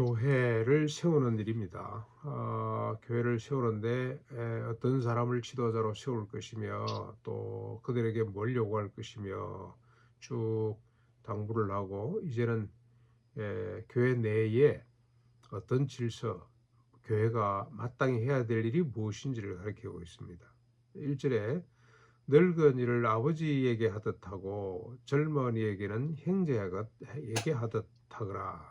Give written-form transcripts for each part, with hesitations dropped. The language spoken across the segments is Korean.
교회를 세우는 일입니다. 교회를 세우는데 어떤 사람을 지도자로 세울 것이며 또 그들에게 뭘 요구할 것이며 쭉 당부를 하고 이제는 교회 내에 어떤 질서, 교회가 마땅히 해야 될 일이 무엇인지를 가르치고 있습니다. 1절에 늙은이를 아버지에게 하듯 하고 젊은이에게는 형제에게 하듯 하거라.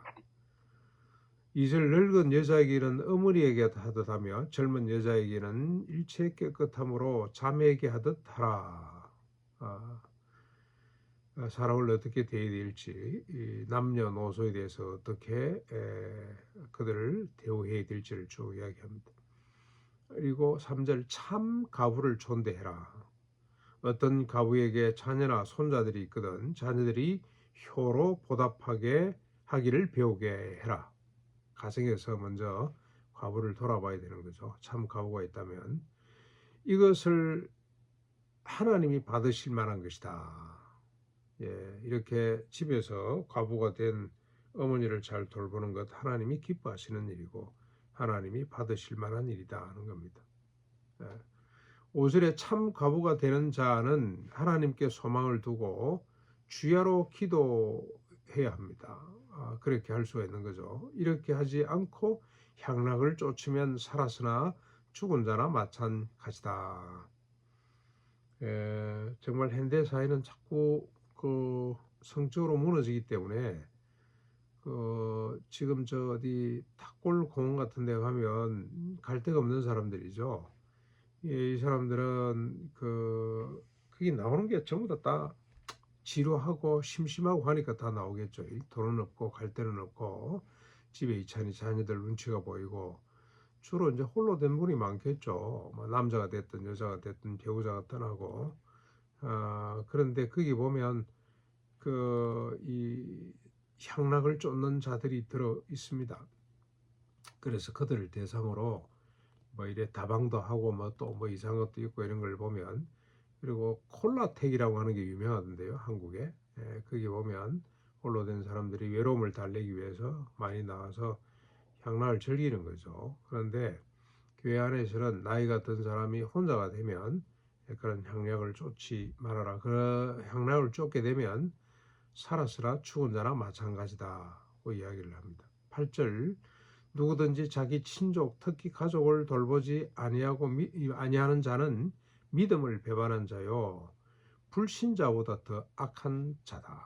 2절 늙은 여자에게는 어머니에게 하듯 하며 젊은 여자에게는 일체 깨끗함으로 자매에게 하듯 하라. 사람을 어떻게 대해야 될지, 이 남녀노소에 대해서 어떻게 그들을 대우해야 될지를 쭉 이야기합니다. 그리고 3절 참 가부를 존대해라. 어떤 가부에게 자녀나 손자들이 있거든 자녀들이 효로 보답하게 하기를 배우게 해라. 가정에서 먼저 과부를 돌아봐야 되는 거죠. 참 과부가 있다면 이것을 하나님이 받으실 만한 것이다. 이렇게 집에서 과부가 된 어머니를 잘 돌보는 것 하나님이 기뻐하시는 일이고 하나님이 받으실 만한 일이다 하는 겁니다. 5절에 참 과부가 되는 자는 하나님께 소망을 두고 주야로 기도해야 합니다. 그렇게 할 수가 있는 거죠. 이렇게 하지 않고 향락을 쫓으면 살았으나 죽은 자나 마찬가지다. 정말 현대 사회는 자꾸 그 성적으로 무너지기 때문에 지금 저 어디 탑골 공원 같은 데 가면 갈 데가 없는 사람들이죠. 이 사람들은 그게 나오는 게 전부 다 지루하고 심심하고 하니까 다 나오겠죠. 돈은 없고 갈 데는 없고 집에 이찬이 자녀들 눈치가 보이고 주로 이제 홀로 된 분이 많겠죠. 뭐 남자가 됐든 여자가 됐든 배우자가 떠나고 그런데 거기 보면 이 향락을 쫓는 자들이 들어 있습니다. 그래서 그들을 대상으로 뭐 이래 다방도 하고 뭐 또 뭐 이상한 것도 있고 이런 걸 보면 그리고 콜라텍이라고 하는 게 유명하던데요, 한국에. 거기 보면 홀로 된 사람들이 외로움을 달래기 위해서 많이 나와서 향락을 즐기는 거죠. 그런데 교회 안에서는 나이가 든 사람이 혼자가 되면 그런 향락을 쫓지 말아라. 그 향락을 쫓게 되면 살았으나 죽은 자나 마찬가지다고 이야기를 합니다. 8절 누구든지 자기 친족 특히 가족을 돌보지 아니하는 자는 믿음을 배반한 자요 불신자보다 더 악한 자다.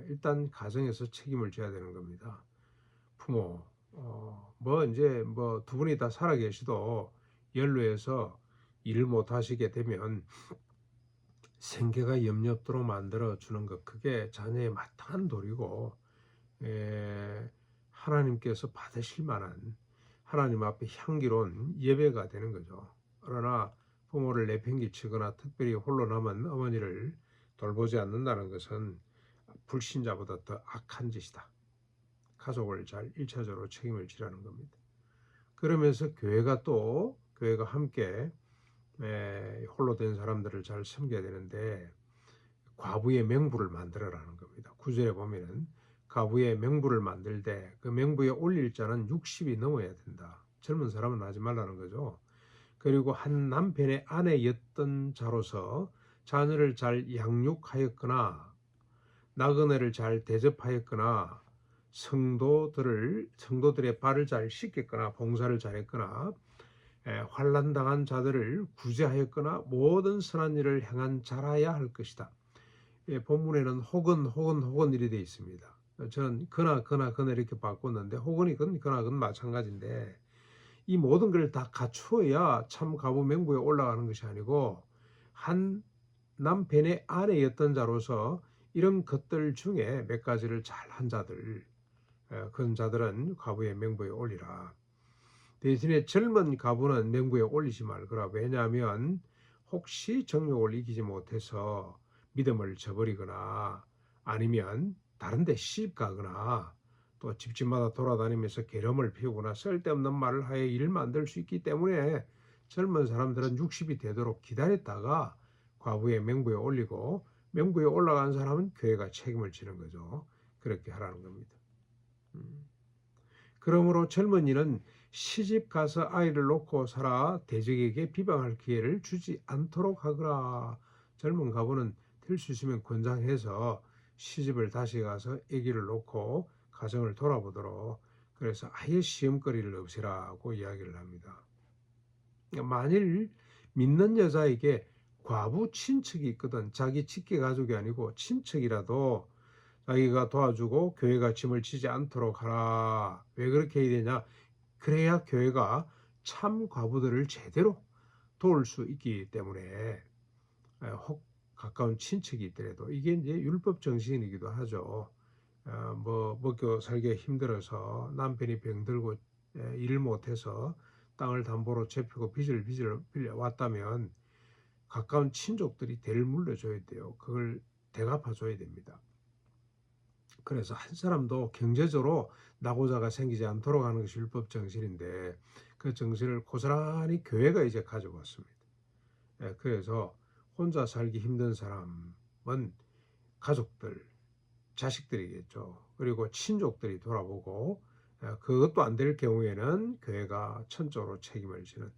일단 가정에서 책임을 져야 되는 겁니다. 부모 뭐 이제 뭐 두 분이 다 살아 계시도 연루해서 일을 못 하시게 되면 생계가 염려토록 만들어 주는 것 그게 자녀의 마땅한 도리고 하나님께서 받으실 만한 하나님 앞에 향기로운 예배가 되는 거죠. 그러나 부모를 내팽개치거나 특별히 홀로 남은 어머니를 돌보지 않는다는 것은 불신자보다 더 악한 짓이다. 가족을 잘 1차적으로 책임을 지라는 겁니다. 그러면서 교회가 함께 홀로 된 사람들을 잘 섬겨야 되는데 과부의 명부를 만들어라는 겁니다. 9절에 보면은 과부의 명부를 만들 때 그 명부에 올릴 자는 60이 넘어야 된다. 젊은 사람은 하지 말라는 거죠. 그리고 한 남편의 아내였던 자로서 자녀를 잘 양육하였거나 나그네를 잘 대접하였거나 성도들의 발을 잘 씻겼거나 봉사를 잘했거나 환난당한 자들을 구제하였거나 모든 선한 일을 행한 자라야 할 것이다. 본문에는 혹은 일이 되어 있습니다. 저는 그나 이렇게 바꿨는데 혹은이 그건 마찬가지인데 이 모든 걸 다 갖추어야 참 가부 명부에 올라가는 것이 아니고 한 남편의 아내였던 자로서 이런 것들 중에 몇 가지를 잘한 자들 그런 자들은 가부의 명부에 올리라. 대신에 젊은 가부는 명부에 올리지 말거라. 왜냐하면 혹시 정욕을 이기지 못해서 믿음을 저버리거나 아니면 다른 데 시집 가거나 또 집집마다 돌아다니면서 계름을 피우거나 쓸데없는 말을 하여 일을 만들 수 있기 때문에 젊은 사람들은 60이 되도록 기다렸다가 과부의 명부에 올리고 명부에 올라간 사람은 교회가 책임을 지는 거죠. 그렇게 하라는 겁니다. 그러므로 젊은이는 시집 가서 아이를 놓고 살아 대적에게 비방할 기회를 주지 않도록 하거라. 젊은 가부는 될 수 있으면 권장해서 시집을 다시 가서 아기를 놓고 가정을 돌아보도록, 그래서 아예 시험거리를 없애라고 이야기를 합니다. 만일 믿는 여자에게 과부 친척이 있거든, 자기 직계 가족이 아니고 친척이라도 자기가 도와주고 교회가 짐을 지지 않도록 하라. 왜 그렇게 해야 되냐? 그래야 교회가 참 과부들을 제대로 도울 수 있기 때문에. 혹 가까운 친척이 있더라도 이게 이제 율법 정신이기도 하죠. 뭐 먹고 살기가 힘들어서 남편이 병들고 일을 못해서 땅을 담보로 잡히고 빚을 빌려 왔다면 가까운 친족들이 대를 물려줘야 돼요. 그걸 대갚아 줘야 됩니다. 그래서 한 사람도 경제적으로 낙오자가 생기지 않도록 하는 것이 율법 정신인데, 그 정신을 고스란히 교회가 이제 가져왔습니다. 그래서 혼자 살기 힘든 사람은 가족들, 자식들이겠죠. 그리고 친족들이 돌아보고, 그것도 안 될 경우에는 교회가 천적으로 책임을 지는,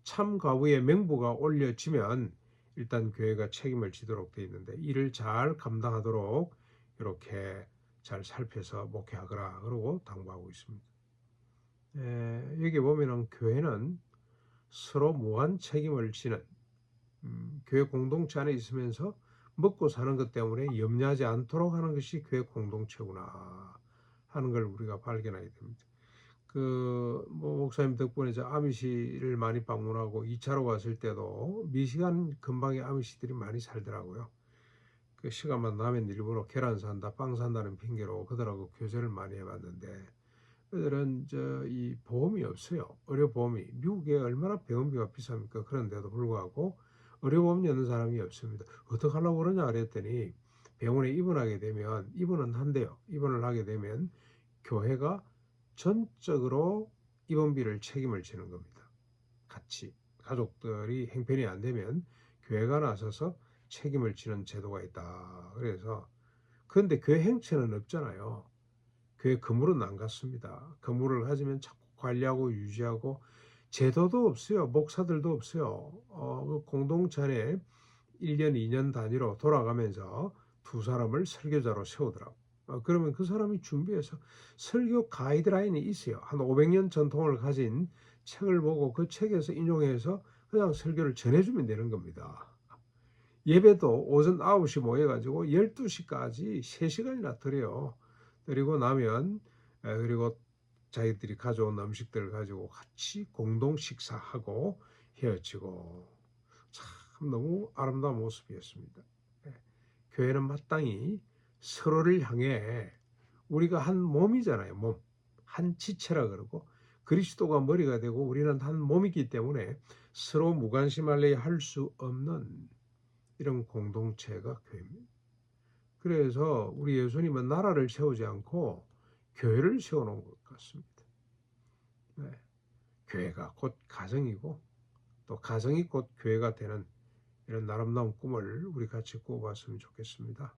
참 과부의 명부가 올려지면 일단 교회가 책임을 지도록 되어 있는데, 이를 잘 감당하도록 이렇게 잘 살펴서 목회하거라 그러고 당부하고 있습니다. 여기 보면은 교회는 서로 무한 책임을 지는, 교회 공동체 안에 있으면서 먹고 사는 것 때문에 염려하지 않도록 하는 것이 교회 공동체구나 하는 걸 우리가 발견하게 됩니다. 뭐 목사님 덕분에 저 아미시를 많이 방문하고 2차로 왔을 때도 미시간 근방에 아미시들이 많이 살더라고요. 그 시간만 나면 일부러 계란 산다, 빵 산다는 핑계로 그들하고 교제를 많이 해봤는데, 그들은 이 보험이 없어요. 의료보험이. 미국에 얼마나 병원비가 비쌉니까? 그런데도 불구하고 의료보험이 없는 사람이 없습니다. 어떻게 하려고 그러냐 그랬더니, 병원에 입원하게 되면, 입원은 한대요. 입원을 하게 되면 교회가 전적으로 입원비를 책임을 지는 겁니다. 같이 가족들이 형편이 안 되면 교회가 나서서 책임을 지는 제도가 있다. 그래서, 그런데 교회 행체는 없잖아요. 교회 건물은 안 갔습니다. 건물을 가지면 자꾸 관리하고 유지하고, 제도도 없어요. 목사들도 없어요. 그 공동체 안에 1년, 2년 단위로 돌아가면서 두 사람을 설교자로 세우더라고. 그러면 그 사람이 준비해서 설교 가이드라인이 있어요. 한 500년 전통을 가진 책을 보고 그 책에서 인용해서 그냥 설교를 전해주면 되는 겁니다. 예배도 오전 9시 모여가지고 12시까지 3시간이나 드려요. 그리고 나면, 그리고 자기들이 가져온 음식들을 가지고 같이 공동 식사하고 헤어지고, 참 너무 아름다운 모습이었습니다. 교회는 마땅히 서로를 향해, 우리가 한 몸이잖아요. 몸. 한 지체라 그러고, 그리스도가 머리가 되고 우리는 한 몸이기 때문에 서로 무관심할래 할 수 없는 이런 공동체가 교회입니다. 그래서 우리 예수님은 나라를 세우지 않고 교회를 세워놓은 것 같습니다. 네. 교회가 곧 가정이고, 또 가정이 곧 교회가 되는 이런 아름다운 꿈을 우리 같이 꾸어봤으면 좋겠습니다.